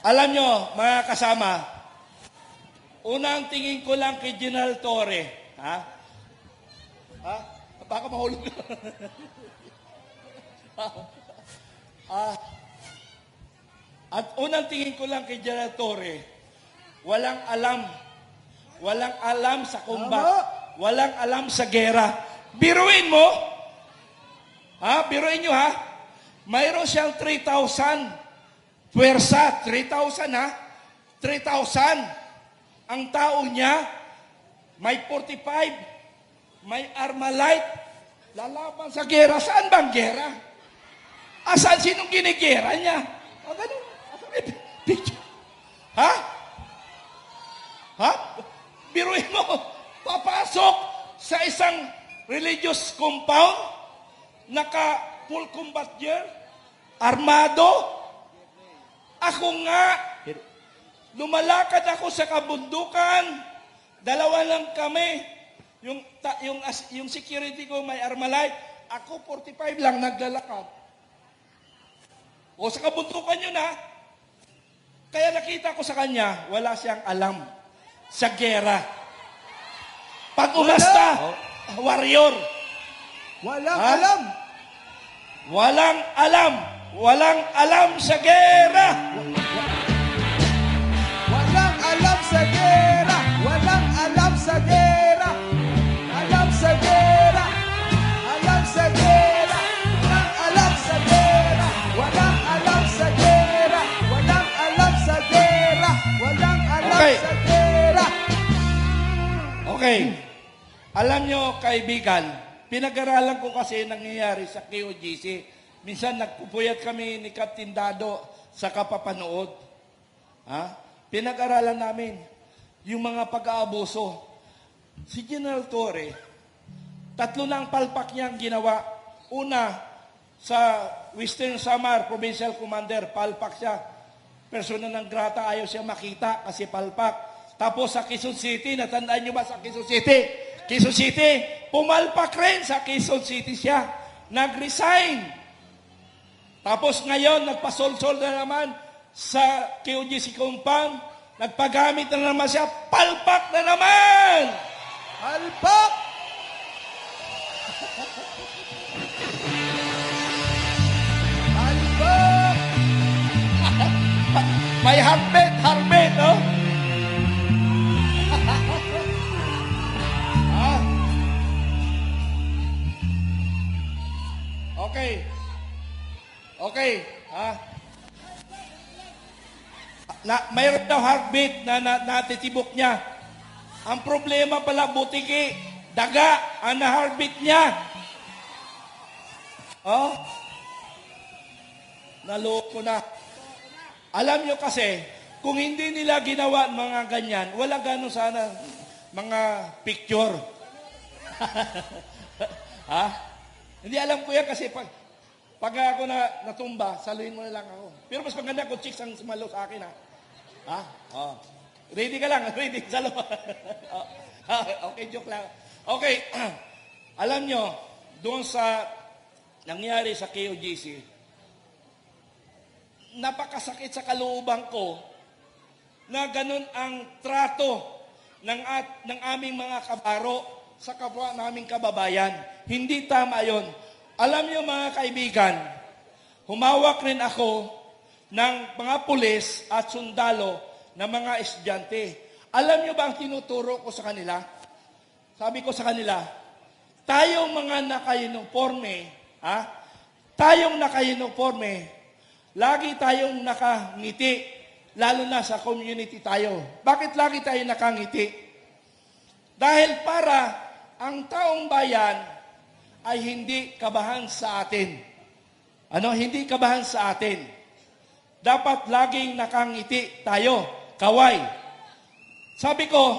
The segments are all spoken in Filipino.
Alam nyo, mga kasama, unang tingin ko lang kay General Torre, ha? Ha? Baka mahulog. At unang tingin ko lang kay General Torre, walang alam sa combat, walang alam sa gera. Biruin mo, ha? Biruin nyo, ha? Mayroon siyang 3,000 puwersa, 3,000, ha? 3,000. Ang tao niya, may 45, may Armalite, lalaban sa gera. Saan bang gera? Asan sinong ginigera niya? O ganun. Picture. Ha? Ha? Biruin mo, papasok sa isang religious compound, naka full combat gear, armado. Ako nga, lumalakad ako sa kabundukan, dalawa lang kami. Yung security ko may Armalite, ako 45 lang naglalakad. O sa kabundukan yun, ha? Kaya nakita ko sa kanya, wala siyang alam sa gera. Pag umasta, warrior. Walang alam. Walang alam. Walang alam sa gera. Walang alam sa gera. Walang alam sa gera. Alam sa gera. Alam sa gera. Walang alam sa gera. Walang alam sa gera. Walang alam sa gera. Walang alam sa gera. Okay. Alam nyo, kaibigan, pinag-aralan ko kasi nangyayari sa KOGC. Minsan nagpupuyat kami ni Captain Dado sa kapapanood. Ha? Pinag-aralan namin yung mga pag-aabuso. Si General Torre, 3 na ang palpak niya ang ginawa. Una, sa Western Samar, Provincial Commander, palpak siya. Persona ng grata, ayaw siya makita kasi palpak. Tapos sa Quezon City, natandaan nyo ba sa Quezon City? Quezon City, pumalpak rin sa Quezon City siya. Nag-resign. Tapos ngayon, nagpasolsol na naman sa KOGC compound. Nagpagamit na naman siya. Palpak na naman! Palpak! Palpak! May harbet, no? Okay. Ha? Mayroon daw heartbeat na natitibok niya. Ang problema pala, butiki, daga, ang na-heartbeat niya. Oh? Naloko na. Alam nyo kasi, kung hindi nila ginawa mga ganyan, wala gano'n sana mga picture. Ha? Hindi alam ko yan kasi pag ako natumba, saluhin mo na lang ako. Pero mas maganda kung chicks ang sumalo sa akin, ha? Ha? Oh. Ready ka lang, ready, salo. Okay, joke lang. Okay, alam nyo, doon sa nangyari sa KOGC, napakasakit sa kalooban ko na ganun ang trato ng aming mga kabaro sa kapwa naming kababayan. Hindi tama yon. Alam niyo mga kaibigan, humawak rin ako ng mga pulis at sundalo na mga estudyante. Alam niyo ba ang tinuturo ko sa kanila? Sabi ko sa kanila, tayong mga naka-uniforme, tayong naka-uniforme, lagi tayong nakangiti, lalo na sa community tayo. Bakit lagi tayo nakangiti? Dahil para ang taong bayan ay hindi kabahan sa atin. Hindi kabahan sa atin. Dapat laging nakangiti tayo, kaway. Sabi ko,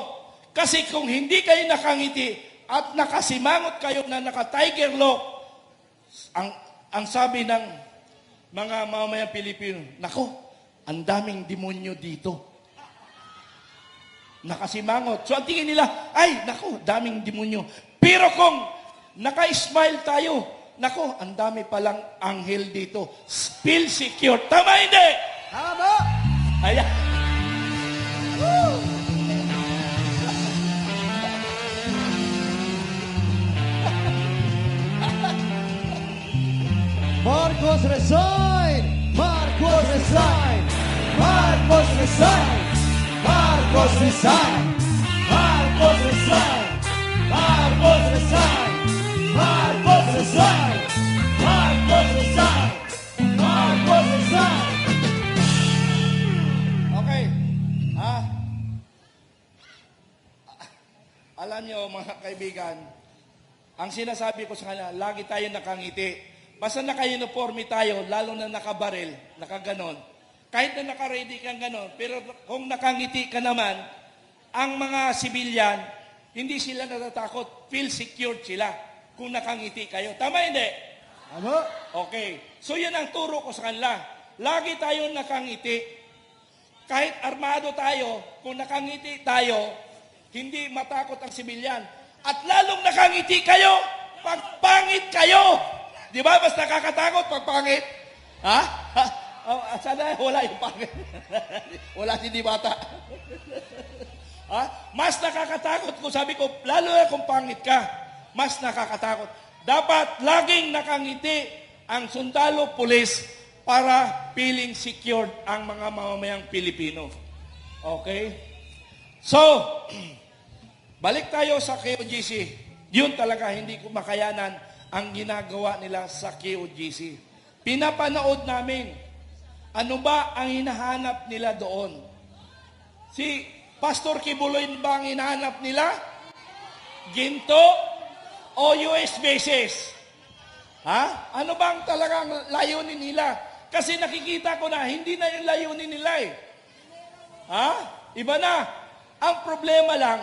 kasi kung hindi kayo nakangiti at nakasimangot kayo na naka-tiger lock, ang sabi ng mga mamamayang Pilipino, nako, ang daming demonyo dito. Nakasimangot. So ang tingin nila, ay, nako, daming demonyo. Pero kung naka-smile tayo, nako, ang dami palang anghel dito. Spill secure. Tama hindi? Tama! Ayan. Marcos resign! Marcos resign! Marcos resign! Marcos resign! Marcos resign! Marcos resign! Marcos resign! Marcos resign! Marcos resign! Okay. Alam nyo, mga kaibigan, ang sinasabi ko sa kanila, lagi tayo nakangiti. Basta naka-uniforme tayo, lalo na nakabaril, nakaganon. Kahit na naka-ready kang ganon, pero kung nakangiti ka naman, ang mga sibilyan, hindi sila natatakot, feel secured sila kung nakangiti kayo. Tama hindi? Ano? Okay. So yan ang turo ko sa kanila. Lagi tayo nakangiti. Kahit armado tayo, kung nakangiti tayo, hindi matakot ang sibilyan. At lalong nakangiti kayo, pagpangit kayo. Di ba? Mas nakakatakot pag pangit. Ha? Sana wala yung pangit. Wala si di bata. Ha? Mas nakakatakot kung sabi ko, lalo na kung pangit ka, mas nakakatakot. Dapat laging nakangiti ang sundalo pulis para feeling secured ang mga mamamayang Pilipino. Okay? So, balik tayo sa KOGC. Yun talaga, hindi ko makayanan ang ginagawa nila sa KOGC. Pinapanood namin, ano ba ang hinahanap nila doon? Si Pastor Kibuloy ba ang hinahanap nila? Ginto o US bases? Ha? Ano ba ang talagang layunin nila? Kasi nakikita ko na, hindi na yung layunin nila eh. Ha? Iba na. Ang problema lang,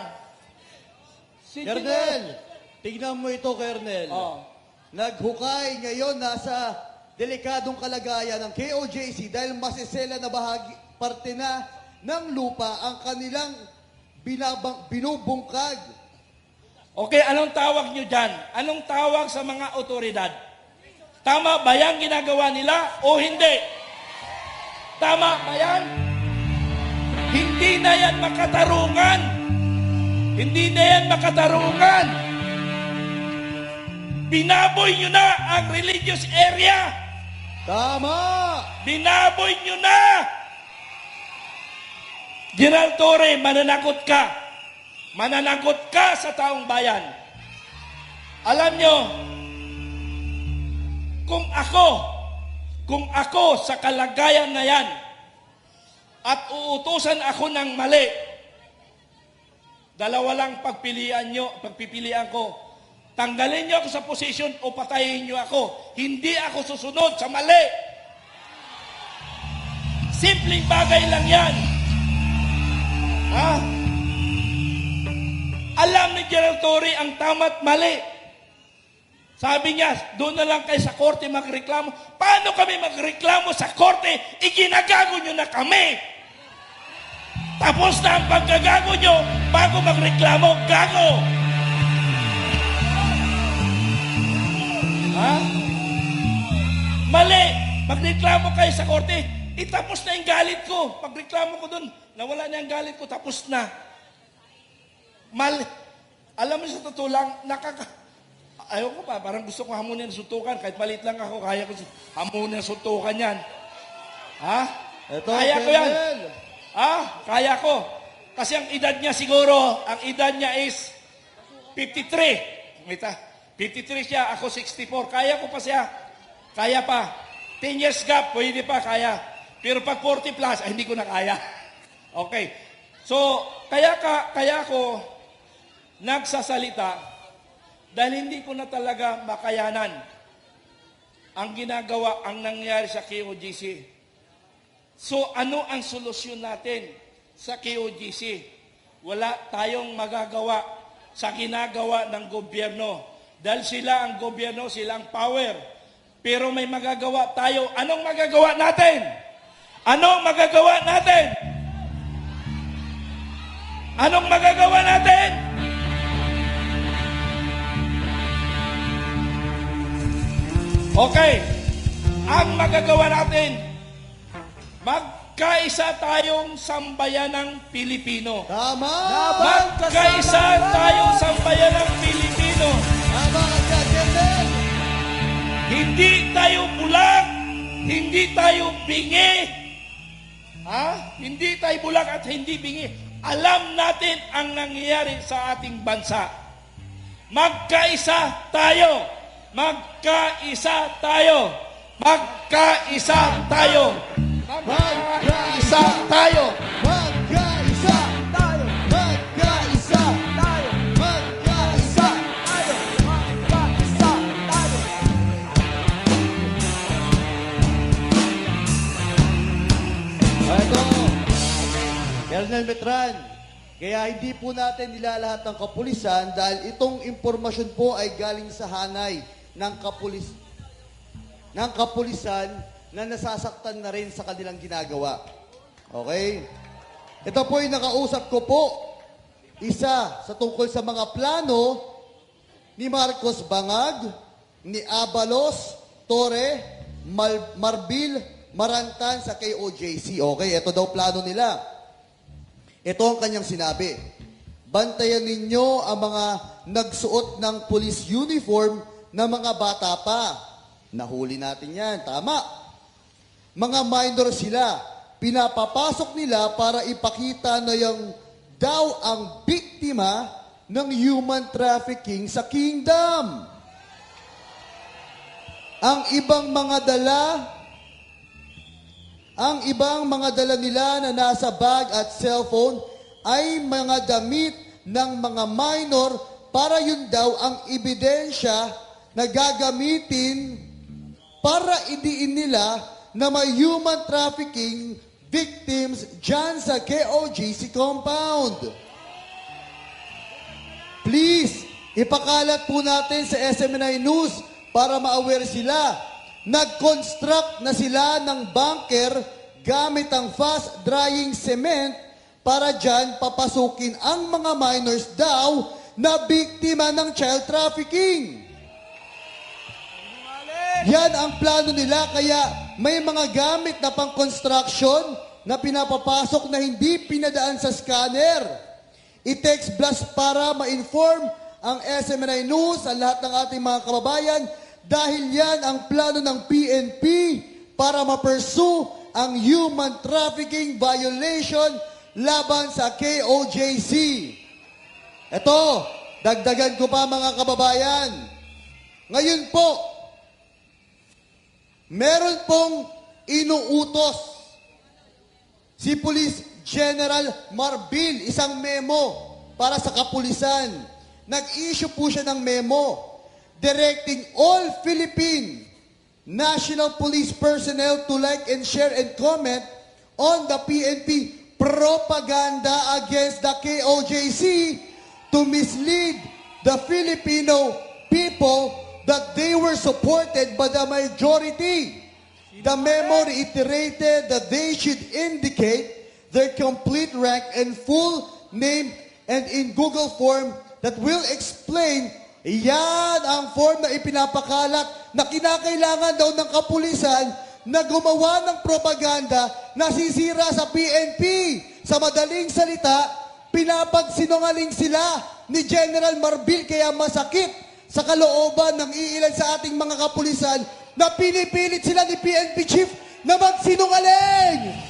si Kernel, tignan mo ito, Kernel. Oh. Naghukay ngayon nasa delikadong kalagayan ng KOJC dahil masisela na bahagi, parte na ng lupa ang kanilang binubungkag. Okay, anong tawag nyo dyan? Anong tawag sa mga otoridad? Tama ba yan ginagawa nila o hindi? Tama ba yan? Hindi na yan makatarungan. Hindi na yan makatarungan. Binaboy nyo na ang religious area. Tama! Binaboy nyo na. General Torre, mananagot ka. Mananagot ka sa taong bayan. Alam nyo, kung ako sa kalagayan na yan, at uutusan ako ng mali, dalawa lang pagpipilian ko. Tanggalin niyo ako sa posisyon o patayin niyo ako. Hindi ako susunod sa mali. Simpleng bagay lang yan. Ha? Alam ni General Torre ang tama't mali. Sabi niya, doon na lang kayo sa korte magreklamo. Paano kami magreklamo sa korte? Iginagago niyo na kami. Tapos na ang paggagago niyo bago magreklamo. Gago! Ha? Mali! Magreklamo kayo sa korte. Itapos na yung galit ko. Pagreklamo ko dun, nawala na yung galit ko, tapos na. Alam mo sa totoo lang, ayaw ko pa, parang gusto ko hamunin ng suntukan. Kahit maliit lang ako, kaya ko hamunin ng suntukan yan. Ha? Ito, Kaya ko yan. Kernel. Ha? Kaya ko. Kasi ang edad niya siguro, ang edad niya is 53. Mita. 53 siya, ako 64. Kaya ko pa siya. Kaya pa. 10 years gap, pwede pa, kaya. Pero pag 40 plus, hindi ko na kaya. Okay. So, kaya ko nagsasalita dahil hindi ko na talaga makayanan ang ginagawa, ang nangyari sa KOGC. So, ano ang solusyon natin sa KOGC? Wala tayong magagawa sa ginagawa ng gobyerno. Dahil sila ang gobyerno, sila ang power. Pero may magagawa tayo. Anong magagawa natin? Anong magagawa natin? Anong magagawa natin? Okay. Ang magagawa natin, magkaisa tayong sambayanang Pilipino. Tama! Magkaisa tayong sambayanang Pilipino. Tama ka dyan, Kenneth! Hindi tayo bulag, hindi tayo bingi. Hindi tayo bulag at hindi bingi. Alam natin ang nangyayari sa ating bansa. Magkaisa tayo. Magkaisa tayo. Magkaisa tayo. Magkaisa tayo. Magkaisa tayo! Magkaisa tayo! Magkaisa tayo! Magkaisa tayo. Ito, Colonel Metran, kaya hindi po natin nilalahat ng kapulisan dahil itong impormasyon po ay galing sa hanay ng kapulisan na nasasaktan na rin sa kanilang ginagawa. Okay? Ito po yung nakausap ko po. Isa sa tungkol sa mga plano ni Marcos Bangag, ni Abalos, Torre, Marbil, Marantan sa KOJC. Okay, ito daw plano nila. Ito ang kanyang sinabi. Bantayan ninyo ang mga nagsuot ng police uniform na mga bata pa. Nahuli natin yan. Tama. Mga minor sila. Pinapapasok nila para ipakita na yung daw ang biktima ng human trafficking sa kingdom. Ang ibang mga dala nila na nasa bag at cellphone ay mga damit ng mga minor para yun daw ang ebidensya na gagamitin para idiin nila na may human trafficking victims dyan sa KOJC compound. Please, ipakalat po natin sa SMNI News para ma-aware sila. Nag-construct na sila ng bunker gamit ang fast-drying cement para dyan papasukin ang mga minors daw na biktima ng child trafficking. Yan ang plano nila, kaya may mga gamit na pang-construction na pinapapasok na hindi pinadaan sa scanner. I-text blast para ma-inform ang SMNI News, ang lahat ng ating mga kababayan, dahil yan ang plano ng PNP para ma-pursue ang human trafficking violation laban sa KOJC. Ito, dagdagan ko pa mga kababayan. Ngayon po, meron pong inuutos si Police General Marbil, isang memo para sa kapulisan. Nag-issue po siya ng memo directing all Philippine National Police personnel to like and share and comment on the PNP propaganda against the KOJC to mislead the Filipino people that they were supported by the majority. The memo reiterated that they should indicate their complete rank and full name and in Google form that will explain. Yan ang form na ipinapakalat na kinakailangan daw ng kapulisan na gumawa ng propaganda na sisira sa PNP. Sa madaling salita, pinapagsinungaling sila ni General Marbil, kaya masakit sa kalooban ng iilan sa ating mga kapulisan na pinipilit sila ni PNP Chief na magsinungaling.